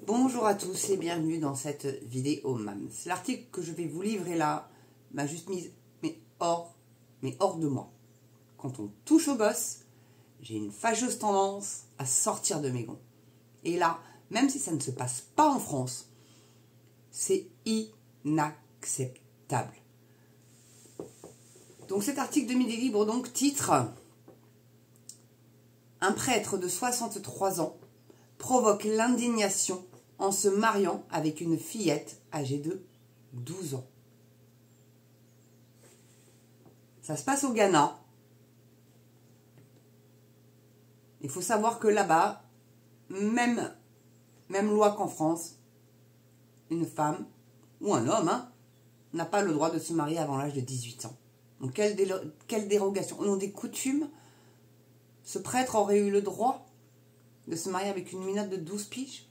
Bonjour à tous et bienvenue dans cette vidéo MAMS. L'article que je vais vous livrer là m'a juste mise hors de moi. Quand on touche au gosse, j'ai une fâcheuse tendance à sortir de mes gonds. Et là, même si ça ne se passe pas en France, c'est inacceptable. Donc cet article de Midi Libre, donc titre « Un prêtre de 63 ans provoque l'indignation en se mariant avec une fillette âgée de 12 ans. » Ça se passe au Ghana. Il faut savoir que là-bas, même loi qu'en France, une femme ou un homme n'a pas le droit de se marier avant l'âge de 18 ans. Donc quelle dérogation. Au nom des coutumes, ce prêtre aurait eu le droit de se marier avec une mineure de 12 piges.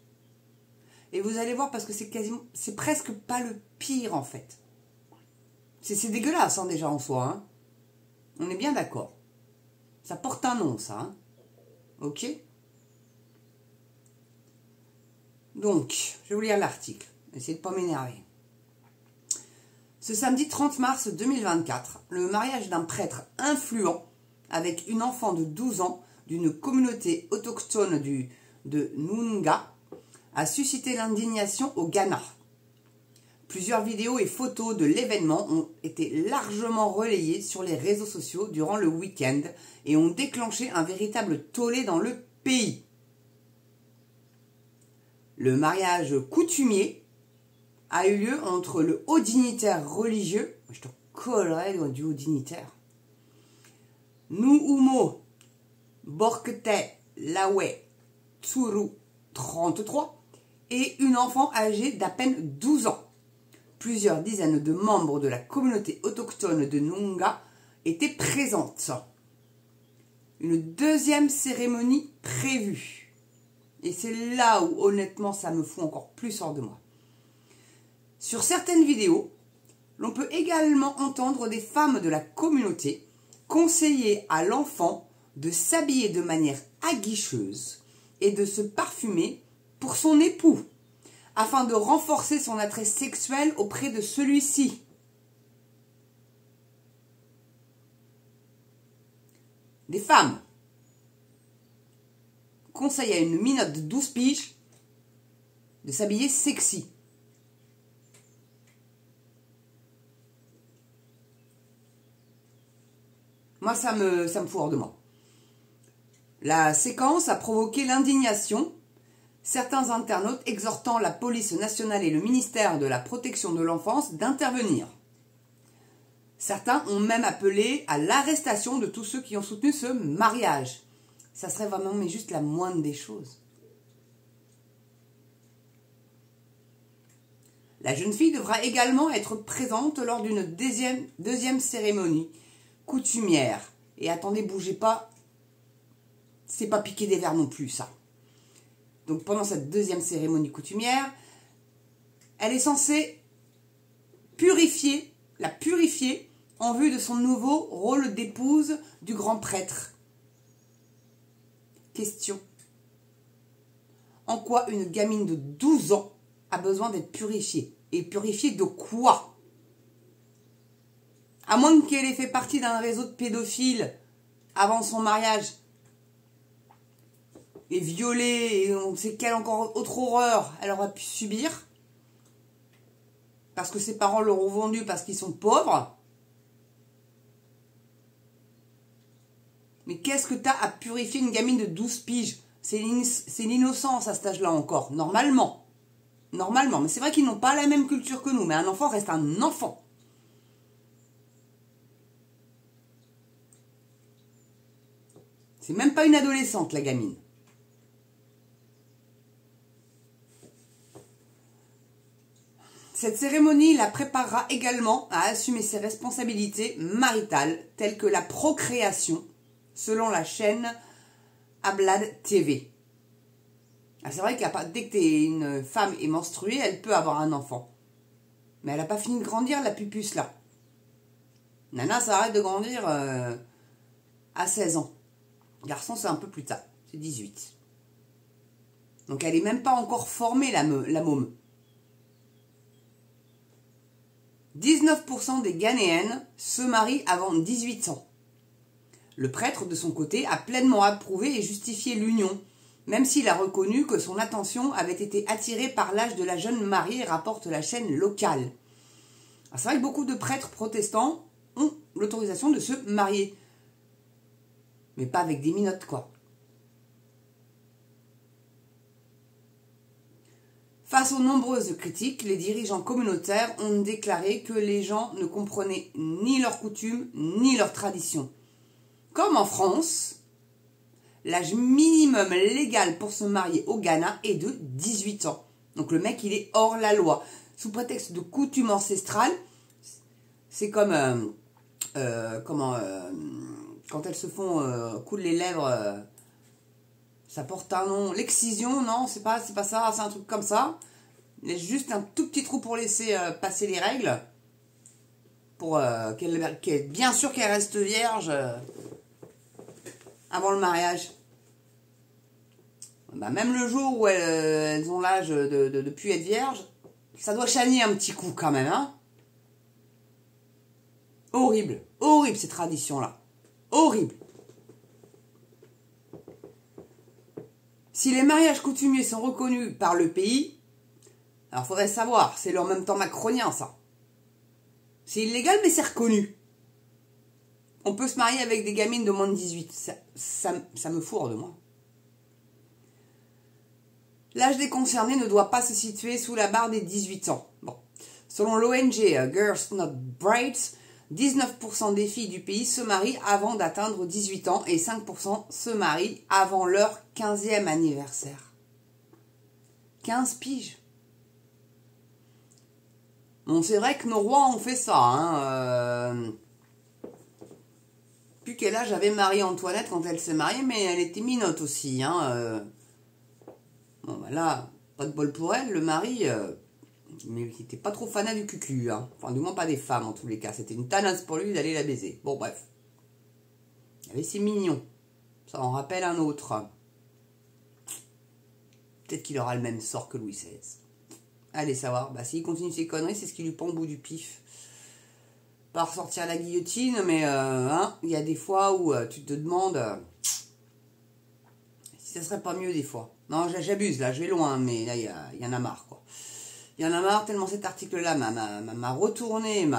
Et vous allez voir, parce que c'est presque pas le pire en fait. C'est dégueulasse déjà en soi. On est bien d'accord. Ça porte un nom ça. Ok. Donc, je vais vous lire l'article. Essayez de ne pas m'énerver. Ce samedi 30 mars 2024, le mariage d'un prêtre influent avec une enfant de 12 ans d'une communauté autochtone de Nunga a suscité l'indignation au Ghana. Plusieurs vidéos et photos de l'événement ont été largement relayées sur les réseaux sociaux durant le week-end et ont déclenché un véritable tollé dans le pays. Le mariage coutumier a eu lieu entre le haut dignitaire religieux, je te collerai du haut dignitaire, Nuumo Borkete Lawe Tsuru 33 et une enfant âgée d'à peine 12 ans. Plusieurs dizaines de membres de la communauté autochtone de Nunga étaient présentes. Une deuxième cérémonie prévue. Et c'est là où honnêtement ça me fout encore plus hors de moi. Sur certaines vidéos, l'on peut également entendre des femmes de la communauté conseiller à l'enfant de s'habiller de manière aguicheuse et de se parfumer pour son époux, afin de renforcer son attrait sexuel auprès de celui-ci. Des femmes conseillent à une minotte de 12 piges de s'habiller sexy. Moi, ça me fout hors de moi. La séquence a provoqué l'indignation, certains internautes exhortant la police nationale et le ministère de la protection de l'enfance d'intervenir. Certains ont même appelé à l'arrestation de tous ceux qui ont soutenu ce mariage. Ça serait vraiment mais juste la moindre des choses. La jeune fille devra également être présente lors d'une deuxième cérémonie coutumière. Et attendez, bougez pas, c'est pas piquer des verres non plus ça. Donc pendant cette deuxième cérémonie coutumière, elle est censée la purifier en vue de son nouveau rôle d'épouse du grand prêtre. Question. En quoi une gamine de 12 ans a besoin d'être purifiée? Et purifiée de quoi? À moins qu'elle ait fait partie d'un réseau de pédophiles avant son mariage et violée, et on sait quelle encore autre horreur elle aura pu subir parce que ses parents l'auront vendue parce qu'ils sont pauvres. Mais qu'est-ce que t'as à purifier une gamine de 12 piges? C'est l'innocence à cet âge-là encore, normalement. Normalement, mais c'est vrai qu'ils n'ont pas la même culture que nous, mais un enfant reste un enfant. C'est même pas une adolescente, la gamine. Cette cérémonie la préparera également à assumer ses responsabilités maritales, telles que la procréation, selon la chaîne Ablad TV. Ah, c'est vrai que dès que une femme est menstruée, elle peut avoir un enfant. Mais elle n'a pas fini de grandir, la pupuce, là. Nana, ça arrête de grandir à 16 ans. Garçon, c'est un peu plus tard, c'est 18. Donc elle n'est même pas encore formée, la môme. 19% des Ghanéennes se marient avant 18 ans. Le prêtre, de son côté, a pleinement approuvé et justifié l'union, même s'il a reconnu que son attention avait été attirée par l'âge de la jeune mariée, rapporte la chaîne locale. C'est vrai que beaucoup de prêtres protestants ont l'autorisation de se marier. Mais pas avec des minottes, quoi. Face aux nombreuses critiques, les dirigeants communautaires ont déclaré que les gens ne comprenaient ni leurs coutumes ni leurs traditions. Comme en France, l'âge minimum légal pour se marier au Ghana est de 18 ans. Donc le mec, il est hors la loi. Sous prétexte de coutume ancestrale, c'est comme quand elles se font coudre les lèvres, ça porte un nom. L'excision, non, c'est pas ça, c'est un truc comme ça. Il laisse juste un tout petit trou pour laisser passer les règles, pour bien sûr qu'elle reste vierge avant le mariage. Bah, même le jour où elles ont l'âge de plus être vierges, ça doit chagner un petit coup quand même, hein. Horrible, horrible ces traditions-là. Horrible. Si les mariages coutumiers sont reconnus par le pays, alors faudrait savoir, c'est en même temps macronien ça. C'est illégal mais c'est reconnu. On peut se marier avec des gamines de moins de 18. Ça me fourre de moi. L'âge des concernés ne doit pas se situer sous la barre des 18 ans. Bon. Selon l'ONG Girls Not Bright, 19% des filles du pays se marient avant d'atteindre 18 ans et 5% se marient avant leur 15e anniversaire. 15 piges. Bon, c'est vrai que nos rois ont fait ça. Hein, Plus quel âge avait Marie-Antoinette quand elle s'est mariée, mais elle était minote aussi. Hein, Bon, bah là, pas de bol pour elle, le mari... mais il n'était pas trop fanat du cucu, hein. Enfin, du moins pas des femmes en tous les cas. C'était une tanasse pour lui d'aller la baiser. Bon, bref. Et c'est mignon. Ça en rappelle un autre. Peut-être qu'il aura le même sort que Louis XVI. Allez savoir. Bah, s'il continue ses conneries, c'est ce qui lui pend au bout du pif. Pas ressortir la guillotine, mais il y a des fois où tu te demandes si ça serait pas mieux des fois. Non, j'abuse, là, je vais loin, mais là, il y en a marre, quoi. Il y en a marre tellement cet article-là m'a retourné, une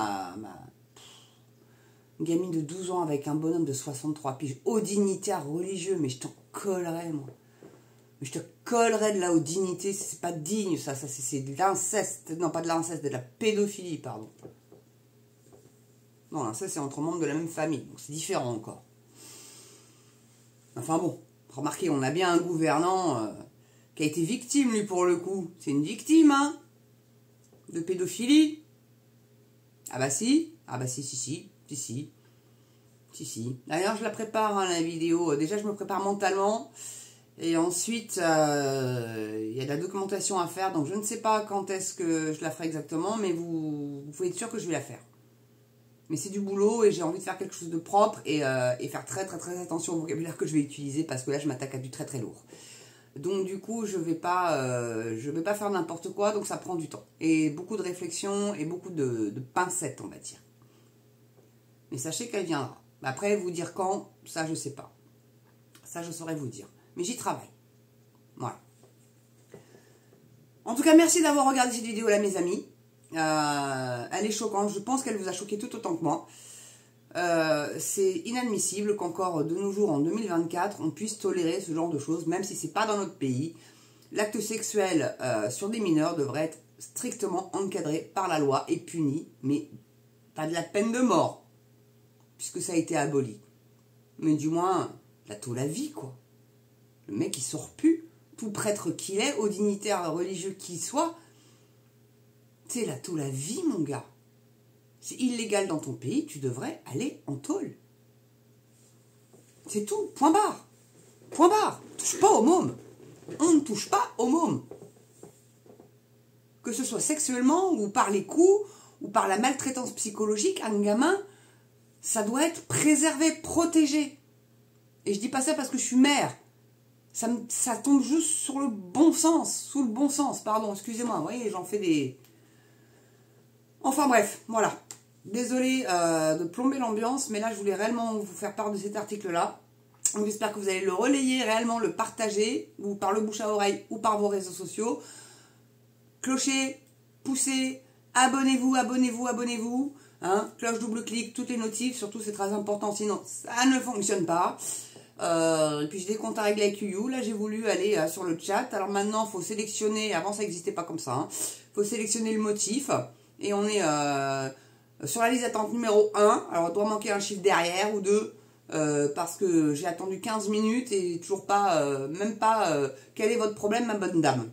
gamine de 12 ans avec un bonhomme de 63 piges, haut dignitaire religieux, mais je t'en collerais, moi. Je te collerais de la haute dignité, c'est pas digne, ça c'est de l'inceste, non pas de l'inceste, de la pédophilie, pardon. Non, l'inceste c'est entre membres de la même famille, donc c'est différent encore. Enfin bon, remarquez, on a bien un gouvernant qui a été victime, lui, pour le coup. C'est une victime, hein, de pédophilie. Ah bah si, si. D'ailleurs, je la prépare, hein, la vidéo. Déjà, je me prépare mentalement. Et ensuite, il y a de la documentation à faire. Donc, je ne sais pas quand est-ce que je la ferai exactement. Mais vous pouvez être sûr que je vais la faire. Mais c'est du boulot et j'ai envie de faire quelque chose de propre. Et faire très, très, très attention au vocabulaire que je vais utiliser. Parce que là, je m'attaque à du très, très lourd. Donc, du coup, je vais pas faire n'importe quoi. Donc, ça prend du temps. Et beaucoup de réflexion et beaucoup de pincettes, on va dire. Mais sachez qu'elle viendra. Après, vous dire quand, ça, je sais pas. Ça, je saurais vous dire. Mais j'y travaille. Voilà. En tout cas, merci d'avoir regardé cette vidéo là, mes amis. Elle est choquante. Je pense qu'elle vous a choqué tout autant que moi. C'est inadmissible qu'encore de nos jours, en 2024, on puisse tolérer ce genre de choses, même si c'est pas dans notre pays. L'acte sexuel sur des mineurs devrait être strictement encadré par la loi et puni, mais pas de la peine de mort, puisque ça a été aboli. Mais du moins, la tôt la vie, quoi. Le mec, il sort plus. Tout prêtre qu'il est, au dignitaire religieux qu'il soit, c'est la tôt la vie, mon gars. C'est illégal dans ton pays, tu devrais aller en tôle. C'est tout, point barre. Point barre. Touche pas aux mômes. On ne touche pas aux mômes. Que ce soit sexuellement, ou par les coups, ou par la maltraitance psychologique, un gamin, ça doit être préservé, protégé. Et je dis pas ça parce que je suis mère. ça tombe juste sur le bon sens, sous le bon sens, pardon, excusez-moi, vous voyez, j'en fais des... Enfin bref, voilà. Désolée de plomber l'ambiance, mais là, je voulais réellement vous faire part de cet article-là. Donc j'espère que vous allez le relayer, réellement le partager, ou par le bouche à oreille, ou par vos réseaux sociaux. Clocher, poussez, abonnez-vous, abonnez-vous, abonnez-vous. Hein, cloche double-clic, toutes les notifs, surtout c'est très important, sinon ça ne fonctionne pas. Et puis j'ai des comptes à régler avec YouYou. Là j'ai voulu aller sur le chat. Alors maintenant il faut sélectionner, avant ça n'existait pas comme ça. Il faut sélectionner le motif. Et on est sur la liste d'attente numéro 1. Alors il doit manquer un chiffre derrière ou deux. Parce que j'ai attendu 15 minutes et toujours pas, même pas, quel est votre problème ma bonne dame.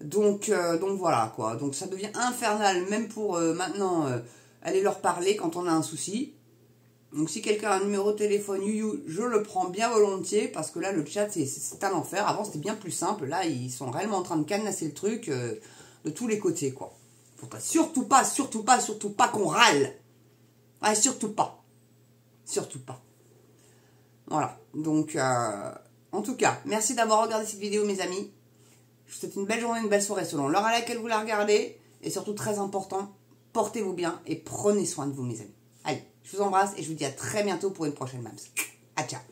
Donc voilà quoi. Donc ça devient infernal même pour maintenant aller leur parler quand on a un souci. Donc si quelqu'un a un numéro de téléphone YouYou, je le prends bien volontiers parce que là le chat c'est un enfer. Avant c'était bien plus simple. Là ils sont réellement en train de canasser le truc de tous les côtés quoi. Faudrait surtout pas qu'on râle. Ouais, surtout pas. Surtout pas. Voilà. Donc en tout cas, merci d'avoir regardé cette vidéo mes amis. Je vous souhaite une belle journée, une belle soirée selon l'heure à laquelle vous la regardez. Et surtout très important, portez-vous bien et prenez soin de vous mes amis. Allez, je vous embrasse et je vous dis à très bientôt pour une prochaine Mams. À ciao.